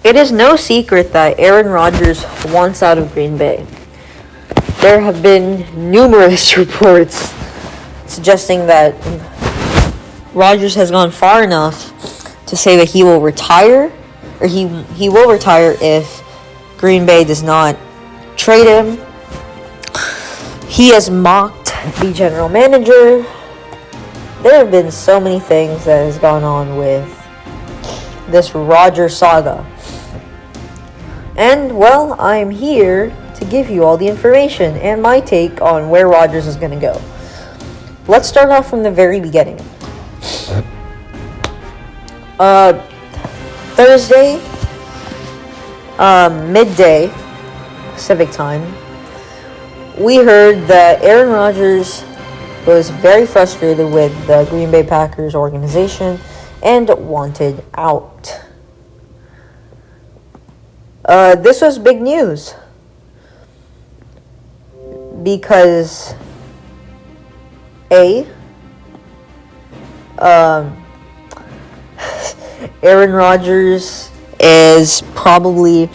It is no secret that Aaron Rodgers wants out of Green Bay. There have been numerous reports suggesting that Rodgers has gone far enough to say that he will retire, or he will retire if Green Bay does not trade him. He has mocked the general manager. There have been so many things that has gone on with this Rodgers saga. And, well, I'm here to give you all the information and my take on where Rodgers is going to go. Let's start off from the very beginning. Thursday, midday, Pacific time, we heard that Aaron Rodgers was very frustrated with the Green Bay Packers organization and wanted out. This was big news because Aaron Rodgers is probably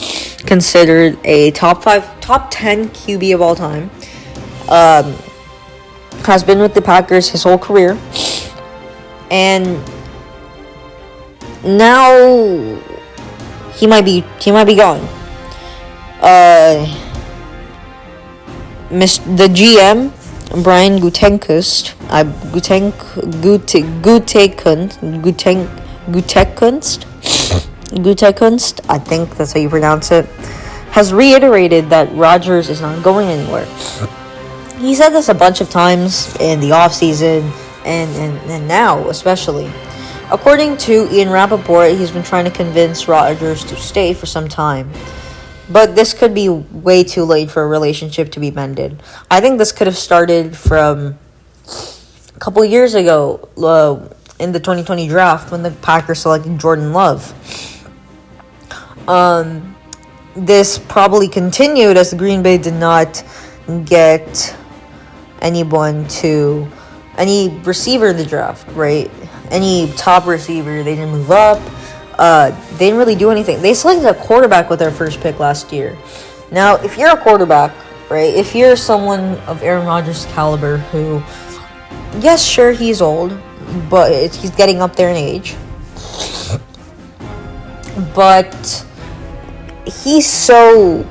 considered a top 10 QB of all time. Has been with the Packers his whole career, and now he might be gone. The GM Brian Gutekunst, I think that's how you pronounce it, has reiterated that Rodgers is not going anywhere. He said this a bunch of times in the offseason and now especially. According to Ian Rappaport, he's been trying to convince Rodgers to stay for some time. But this could be way too late for a relationship to be mended. I think this could have started from a couple years ago in the 2020 draft when the Packers selected Jordan Love. This probably continued as the Green Bay did not get any receiver in the draft, right? Any top receiver. They didn't move up. They didn't really do anything. They selected a quarterback with their first pick last year. Now, if you're a quarterback, right, if you're someone of Aaron Rodgers' caliber who, yes, sure, he's old, but he's getting up there in age. But he's so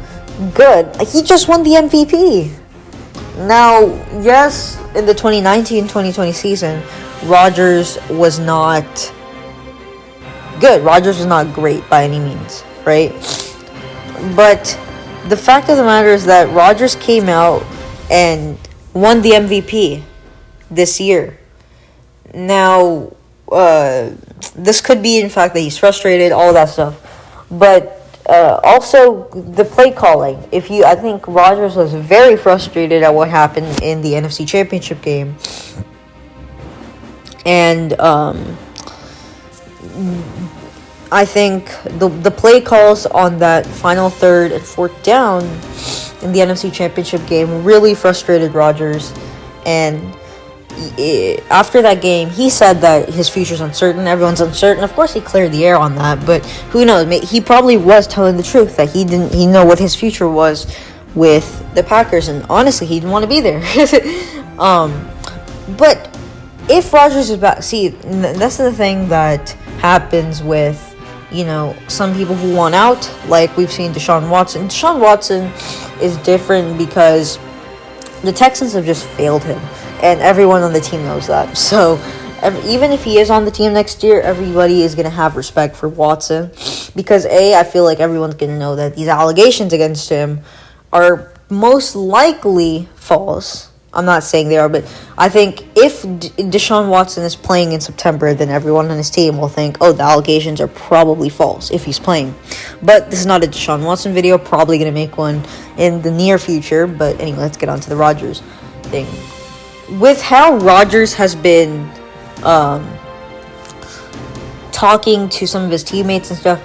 good. He just won the MVP. Now, yes, in the 2019-2020 season, Rodgers was not good. Rodgers was not great by any means, right? But the fact of the matter is that Rodgers came out and won the MVP this year. Now, this could be in fact that he's frustrated, all of that stuff. But also the play calling. I think Rodgers was very frustrated at what happened in the NFC Championship game. And I think the play calls on that final third and fourth down in the NFC Championship game really frustrated Rodgers. And after that game, he said that his future's uncertain. Everyone's uncertain. Of course, he cleared the air on that, but who knows? He probably was telling the truth that he didn't know what his future was with the Packers, and honestly, he didn't want to be there. But if Rodgers is back, see, that's the thing that happens with, some people who want out, like we've seen Deshaun Watson. Deshaun Watson is different because the Texans have just failed him, and everyone on the team knows that. So even if he is on the team next year, everybody is going to have respect for Watson because, I feel like everyone's going to know that these allegations against him are most likely false. I'm not saying they are, but I think if Deshaun Watson is playing in September, then everyone on his team will think, the allegations are probably false if he's playing. But this is not a Deshaun Watson video, probably going to make one in the near future. But anyway, let's get on to the Rodgers thing. With how Rodgers has been talking to some of his teammates and stuff,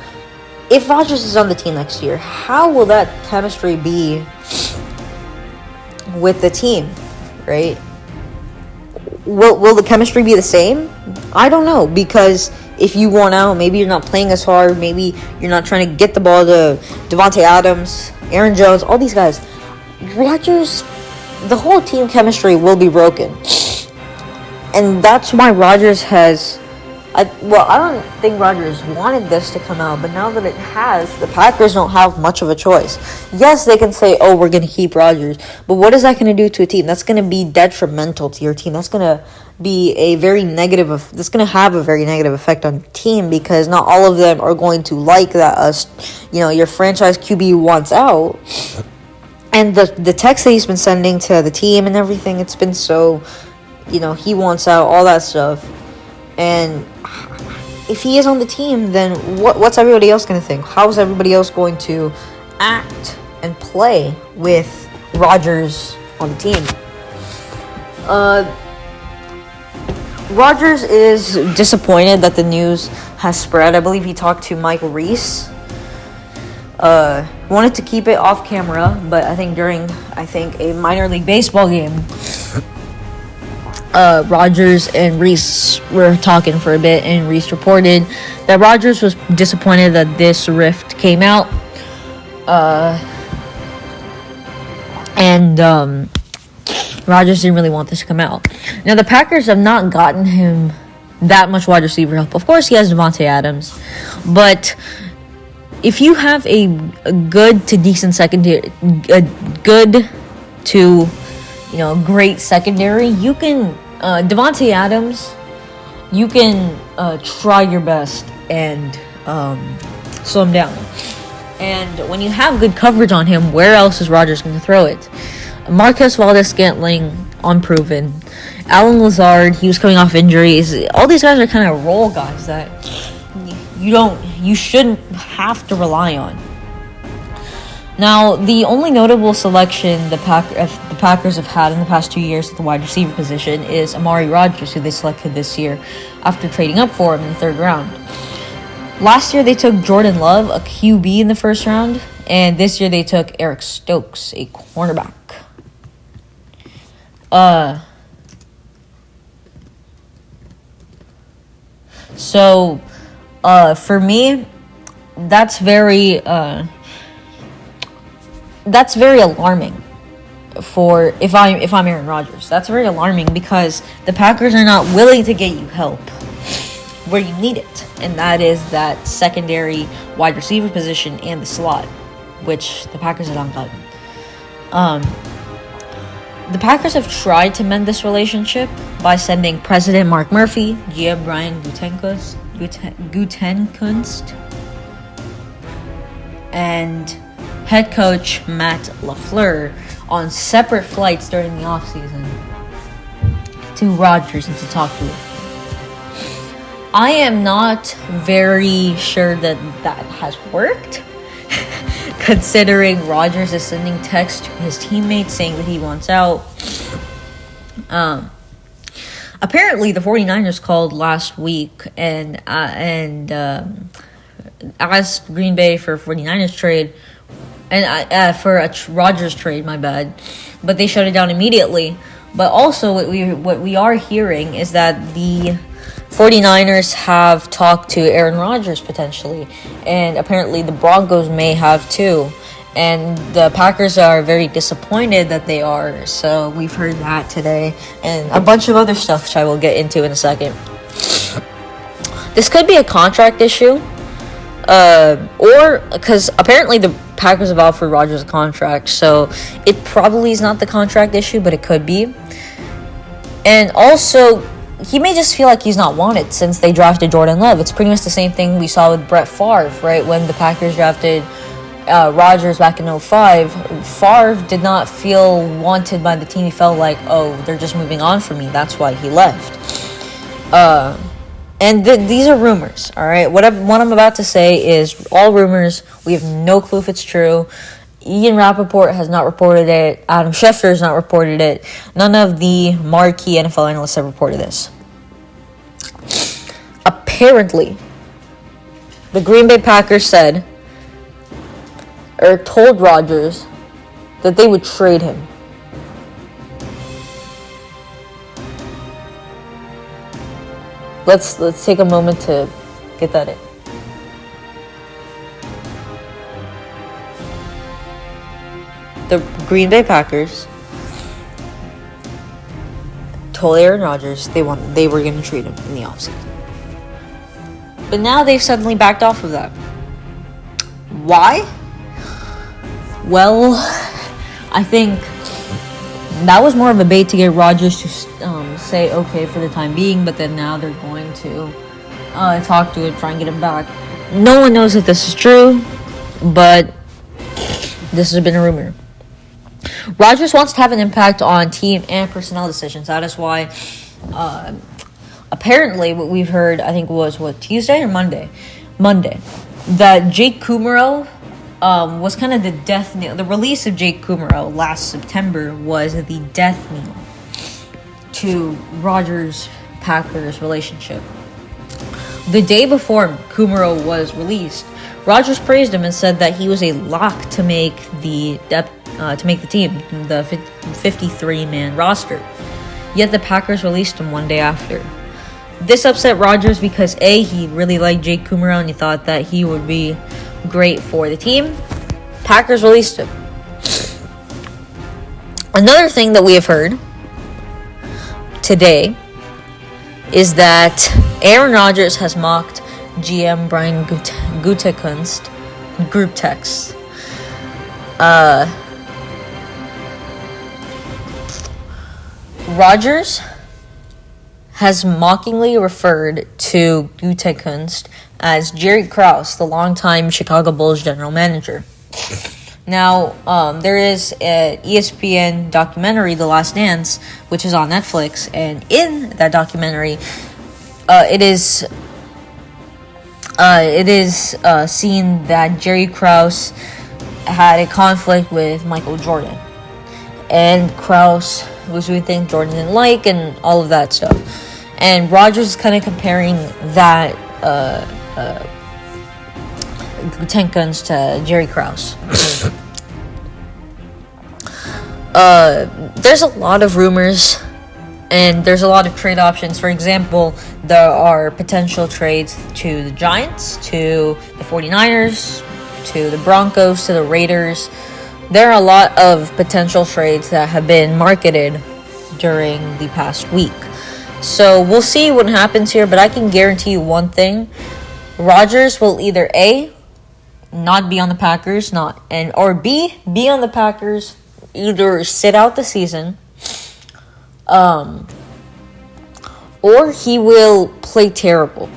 if Rodgers is on the team next year, how will that chemistry be with the team? Right? Will the chemistry be the same? I don't know, because if you want out, maybe you're not playing as hard. Maybe you're not trying to get the ball to Devontae Adams, Aaron Jones, all these guys. Rodgers, the whole team chemistry will be broken. And that's why Rodgers has... I don't think Rodgers wanted this to come out, but now that it has, the Packers don't have much of a choice. Yes, they can say, oh, we're going to keep Rodgers, but what is that going to do to a team? That's going to be detrimental to your team. That's going to be that's going to have a very negative effect on your team, because not all of them are going to like that your franchise QB wants out. And the text that he's been sending to the team and everything, it's been so, he wants out, all that stuff. And if he is on the team, then what's everybody else going to think? How is everybody else going to act and play with Rodgers on the team? Rodgers is disappointed that the news has spread. I believe he talked to Mike Reese. Wanted to keep it off camera, but I think during a minor league baseball game, Rodgers and Reese were talking for a bit, and Reese reported that Rodgers was disappointed that this rift came out. Rodgers didn't really want this to come out. Now, the Packers have not gotten him that much wide receiver help. Of course, he has Devontae Adams, but if you have a good to decent secondary, a good to great secondary, you can Devontae Adams, you can try your best and slow him down. And when you have good coverage on him, where else is Rodgers going to throw it? Marquez Valdes-Scantling, unproven. Alan Lazard, he was coming off injuries. All these guys are kind of role guys that you shouldn't have to rely on. Now, the only notable selection the Packers have had in the past 2 years at the wide receiver position is Amari Rodgers, who they selected this year after trading up for him in the third round. Last year, they took Jordan Love, a QB, in the first round, and this year they took Eric Stokes, a cornerback. For me, that's very alarming. For if I'm Aaron Rodgers, that's very alarming, because the Packers are not willing to get you help where you need it, and that is that secondary wide receiver position and the slot, which the Packers have not gotten. The Packers have tried to mend this relationship by sending President Mark Murphy, GM Brian Gutekunst, and head coach Matt LaFleur on separate flights during the offseason to Rodgers and to talk to him. I am not very sure that has worked, considering Rodgers is sending text to his teammates saying that he wants out. Apparently, the 49ers called last week and asked Green Bay for a 49ers trade, and for a Rodgers trade, my bad. But they shut it down immediately. But also, what we are hearing is that the 49ers have talked to Aaron Rodgers potentially, and apparently the Broncos may have too. And the Packers are very disappointed that they are. So we've heard that today, and a bunch of other stuff which I will get into in a second. This could be a contract issue, or because apparently the Packers have offered Rodgers a contract, so it probably is not the contract issue, but it could be. And also, he may just feel like he's not wanted since they drafted Jordan Love. It's pretty much the same thing we saw with Brett Favre, right? When the Packers drafted Rodgers back in 2005, Favre did not feel wanted by the team. He felt like, oh, they're just moving on from me. That's why he left. These are rumors, all right? What I'm about to say is all rumors. We have no clue if it's true. Ian Rappaport has not reported it. Adam Schefter has not reported it. None of the marquee NFL analysts have reported this. Apparently, the Green Bay Packers told Rodgers that they would trade him. Let's take a moment to Get that in. The Green Bay Packers told Aaron Rodgers they were going to trade him in the offseason. But now they've suddenly backed off of that. Why? Well, I think that was more of a bait to get Rodgers to say okay for the time being, but then now they're going to talk to it, try and get him back. No one knows if this is true, but this has been a rumor. Rodgers wants to have an impact on team and personnel decisions. That is why, apparently, what we've heard, I think was, Tuesday or Monday? Monday. That Jake Kummerow was kind of the death knell. The release of Jake Kummerow last September was the death knell to Rodgers-Packers relationship. The day before Kummerow was released, Rodgers praised him and said that he was a lock to make the team, the 53-man roster. Yet the Packers released him one day after. This upset Rodgers because A, he really liked Jake Kummerow and he thought that he would be great for the team. Packers released him. Another thing that we have heard today is that Aaron Rodgers has mocked GM Brian Gutekunst group text. Rodgers has mockingly referred to Gutekunst as Jerry Krause, the longtime Chicago Bulls general manager. Now, there is an ESPN documentary, The Last Dance, which is on Netflix, and in that documentary, it is seen that Jerry Krause had a conflict with Michael Jordan, and Krause was doing things Jordan didn't like, and all of that stuff. And Rodgers is kind of comparing that Gutekunst to Jerry Krause. There's a lot of rumors and there's a lot of trade options. For example, there are potential trades to the Giants, to the 49ers, to the Broncos, to the Raiders. There are a lot of potential trades that have been marketed during the past week. So we'll see what happens here, but I can guarantee you one thing. Rodgers will either A, not be on the Packers, or B, be on the Packers, either sit out the season, or he will play terrible.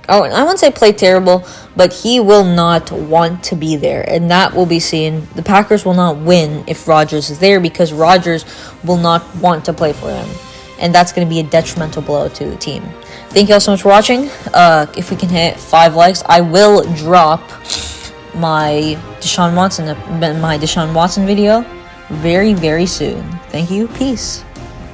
Oh, I wouldn't say play terrible, but he will not want to be there, and that will be seen. The Packers will not win if Rodgers is there because Rodgers will not want to play for them, and that's going to be a detrimental blow to the team. Thank you all so much for watching. If we can hit 5 likes, I will drop my Deshaun Watson video very, very soon. Thank you. Peace.